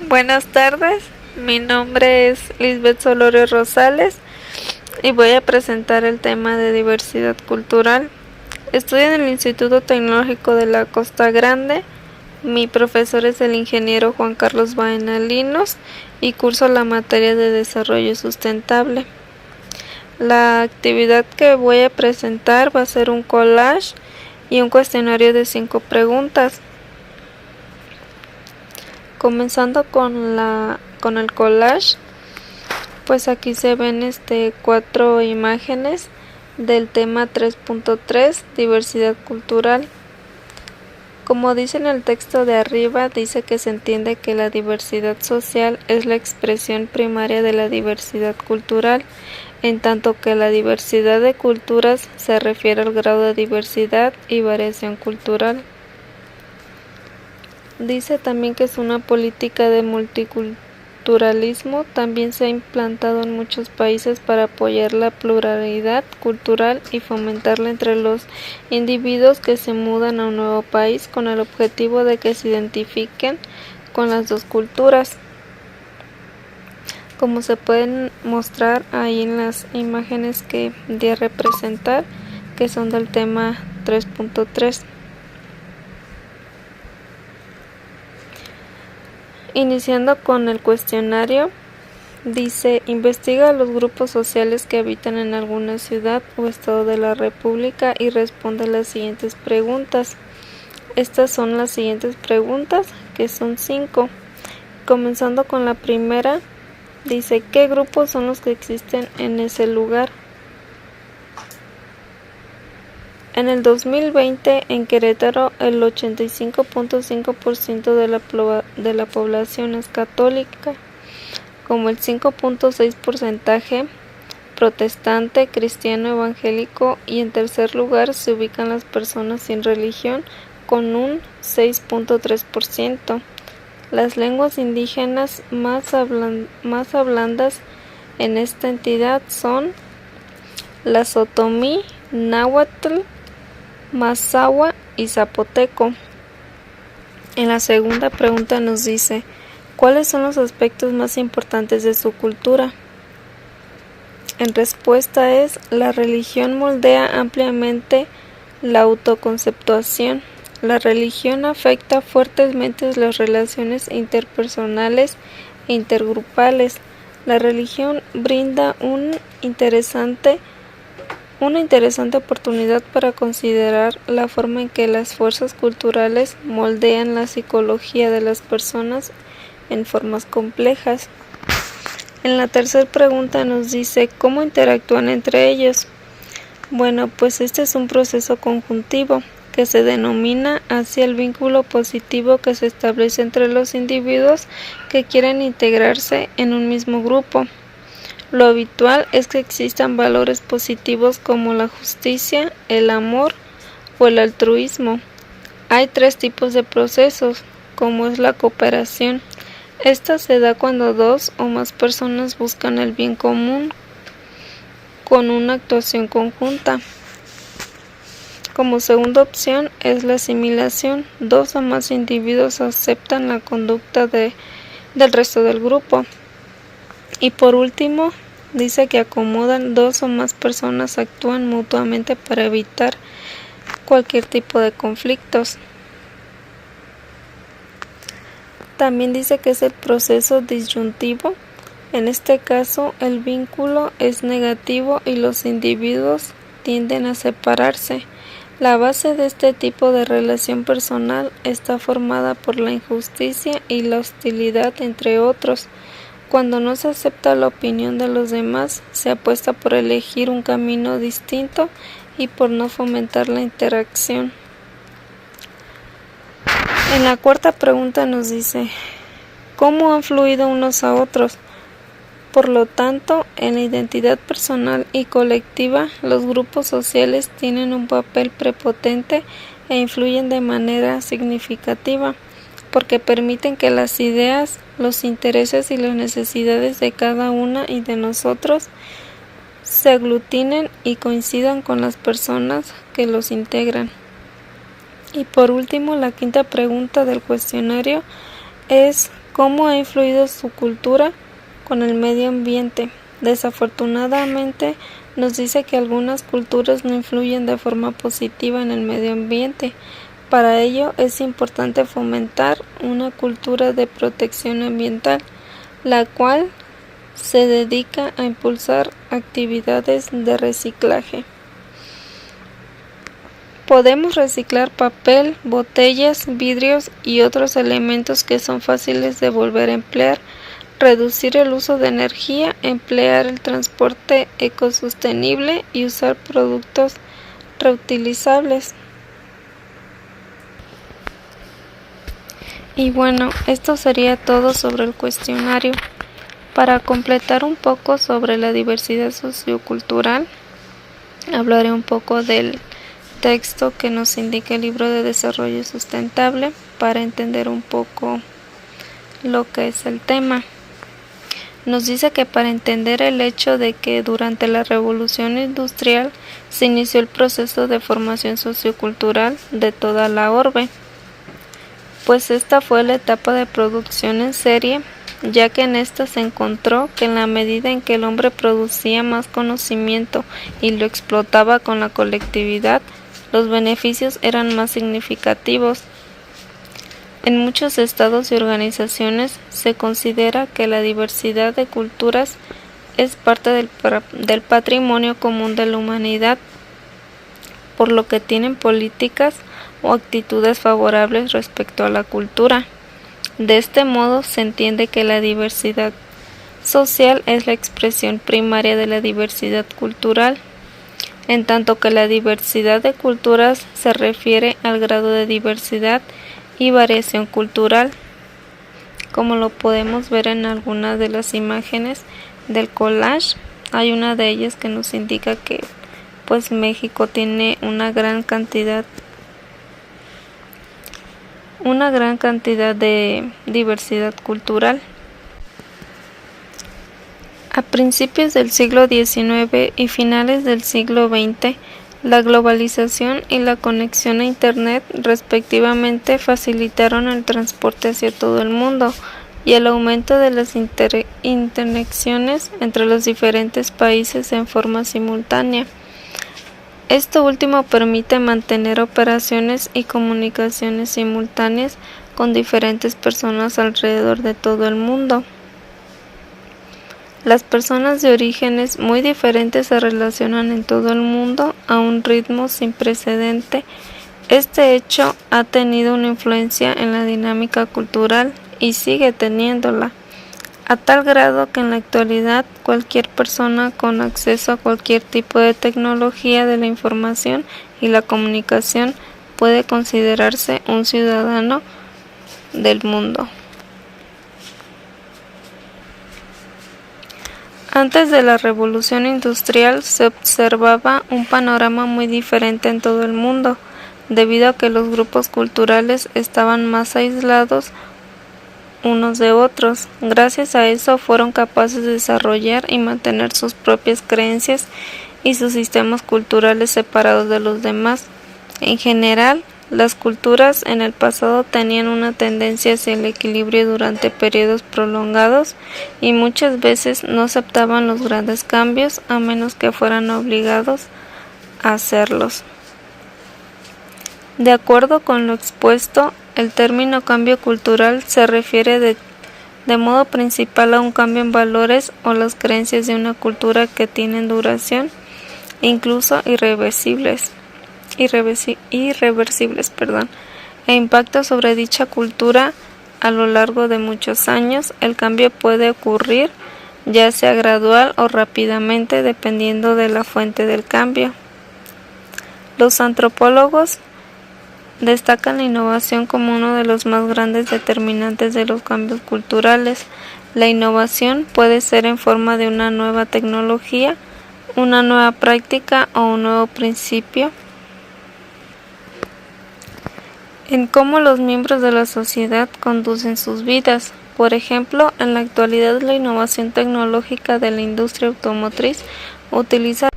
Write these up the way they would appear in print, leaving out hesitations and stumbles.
Buenas tardes, mi nombre es Lisbeth Solorio Rosales y voy a presentar el tema de diversidad cultural. Estudio en el Instituto Tecnológico de la Costa Grande. Mi profesor es el ingeniero Juan Carlos Baena Linos y curso la materia de desarrollo sustentable. La actividad que voy a presentar va a ser un collage y un cuestionario de 5 preguntas. Comenzando con el collage, pues aquí se ven 4 imágenes del tema 3.3, diversidad cultural. Como dice en el texto de arriba, dice que se entiende que la diversidad social es la expresión primaria de la diversidad cultural, en tanto que la diversidad de culturas se refiere al grado de diversidad y variación cultural. Dice también que es una política de multiculturalismo, también se ha implantado en muchos países para apoyar la pluralidad cultural y fomentarla entre los individuos que se mudan a un nuevo país con el objetivo de que se identifiquen con las dos culturas. Como se pueden mostrar ahí en las imágenes que di a representar, que son del tema 3.3. Iniciando con el cuestionario, dice: investiga los grupos sociales que habitan en alguna ciudad o estado de la República y responde las siguientes preguntas. Estas son las siguientes preguntas, que son 5. Comenzando con la primera, dice: ¿qué grupos son los que existen en ese lugar? En el 2020, en Querétaro, el 85.5% de la población es católica, como el 5.6% protestante, cristiano, evangélico, y en tercer lugar se ubican las personas sin religión, con un 6.3%. Las lenguas indígenas más hablandas en esta entidad son las otomí, náhuatl, mazahua y zapoteco. En la segunda pregunta nos dice: ¿cuáles son los aspectos más importantes de su cultura? En respuesta es: la religión moldea ampliamente la autoconceptuación. La religión afecta fuertemente las relaciones interpersonales e intergrupales. La religión brinda una interesante oportunidad para considerar la forma en que las fuerzas culturales moldean la psicología de las personas en formas complejas. En la tercera pregunta nos dice: ¿cómo interactúan entre ellos? Bueno, pues este es un proceso conjuntivo que se denomina así el vínculo positivo que se establece entre los individuos que quieren integrarse en un mismo grupo. Lo habitual es que existan valores positivos como la justicia, el amor o el altruismo. Hay 3 tipos de procesos, como es la cooperación. Esta se da cuando 2 o más personas buscan el bien común con una actuación conjunta. Como segunda opción es la asimilación. 2 o más individuos aceptan la conducta del resto del grupo. Y por último, dice que acomodan. 2 o más personas actúan mutuamente para evitar cualquier tipo de conflictos. También dice que es el proceso disyuntivo. En este caso, el vínculo es negativo y los individuos tienden a separarse. La base de este tipo de relación personal está formada por la injusticia y la hostilidad, entre otros. Cuando no se acepta la opinión de los demás, se apuesta por elegir un camino distinto y por no fomentar la interacción. En la cuarta pregunta nos dice: ¿cómo han fluido unos a otros? Por lo tanto, en la identidad personal y colectiva, los grupos sociales tienen un papel prepotente e influyen de manera significativa, porque permiten que las ideas, los intereses y las necesidades de cada una y de nosotros se aglutinen y coincidan con las personas que los integran. Y por último, la quinta pregunta del cuestionario es: ¿Cómo ha influido su cultura con el medio ambiente? Desafortunadamente, nos dice que algunas culturas no influyen de forma positiva en el medio ambiente. Para ello, es importante fomentar una cultura de protección ambiental, la cual se dedica a impulsar actividades de reciclaje. Podemos reciclar papel, botellas, vidrios y otros elementos que son fáciles de volver a emplear, reducir el uso de energía, emplear el transporte ecosostenible y usar productos reutilizables. Y bueno, esto sería todo sobre el cuestionario. Para completar un poco sobre la diversidad sociocultural, hablaré un poco del texto que nos indica el libro de Desarrollo Sustentable para entender un poco lo que es el tema. Nos dice que para entender el hecho de que durante la Revolución Industrial se inició el proceso de formación sociocultural de toda la orbe, pues esta fue la etapa de producción en serie, ya que en esta se encontró que en la medida en que el hombre producía más conocimiento y lo explotaba con la colectividad, los beneficios eran más significativos. En muchos estados y organizaciones se considera que la diversidad de culturas es parte del patrimonio común de la humanidad, por lo que tienen políticas o actitudes favorables respecto a la cultura. De este modo se entiende que la diversidad social es la expresión primaria de la diversidad cultural, en tanto que la diversidad de culturas se refiere al grado de diversidad y variación cultural, como lo podemos ver en algunas de las imágenes del collage. Hay una de ellas que nos indica que pues México tiene una gran cantidad de diversidad cultural. A principios del siglo XIX y finales del siglo XX, la globalización y la conexión a Internet respectivamente facilitaron el transporte hacia todo el mundo y el aumento de las interconexiones entre los diferentes países en forma simultánea. Esto último permite mantener operaciones y comunicaciones simultáneas con diferentes personas alrededor de todo el mundo. Las personas de orígenes muy diferentes se relacionan en todo el mundo a un ritmo sin precedente. Este hecho ha tenido una influencia en la dinámica cultural y sigue teniéndola, a tal grado que en la actualidad cualquier persona con acceso a cualquier tipo de tecnología de la información y la comunicación puede considerarse un ciudadano del mundo. Antes de la Revolución Industrial se observaba un panorama muy diferente en todo el mundo, debido a que los grupos culturales estaban más aislados unos de otros. Gracias a eso fueron capaces de desarrollar y mantener sus propias creencias y sus sistemas culturales separados de los demás. En general, las culturas en el pasado tenían una tendencia hacia el equilibrio durante periodos prolongados y muchas veces no aceptaban los grandes cambios a menos que fueran obligados a hacerlos. De acuerdo con lo expuesto, el término cambio cultural se refiere de modo principal a un cambio en valores o las creencias de una cultura que tienen duración, incluso irreversibles, e impacto sobre dicha cultura a lo largo de muchos años. El cambio puede ocurrir ya sea gradual o rápidamente dependiendo de la fuente del cambio. Los antropólogos destacan la innovación como uno de los más grandes determinantes de los cambios culturales. La innovación puede ser en forma de una nueva tecnología, una nueva práctica o un nuevo principio en cómo los miembros de la sociedad conducen sus vidas. Por ejemplo, en la actualidad la innovación tecnológica de la industria automotriz utiliza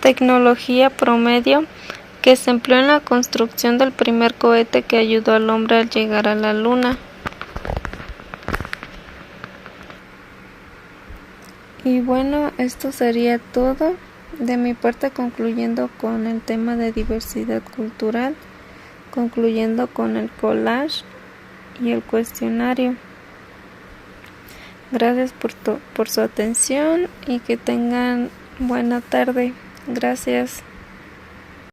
tecnología promedio que se empleó en la construcción del primer cohete que ayudó al hombre a llegar a la Luna. Y bueno, esto sería todo de mi parte, concluyendo con el tema de diversidad cultural, concluyendo con el collage y el cuestionario. Gracias por su atención y que tengan buena tarde. Gracias.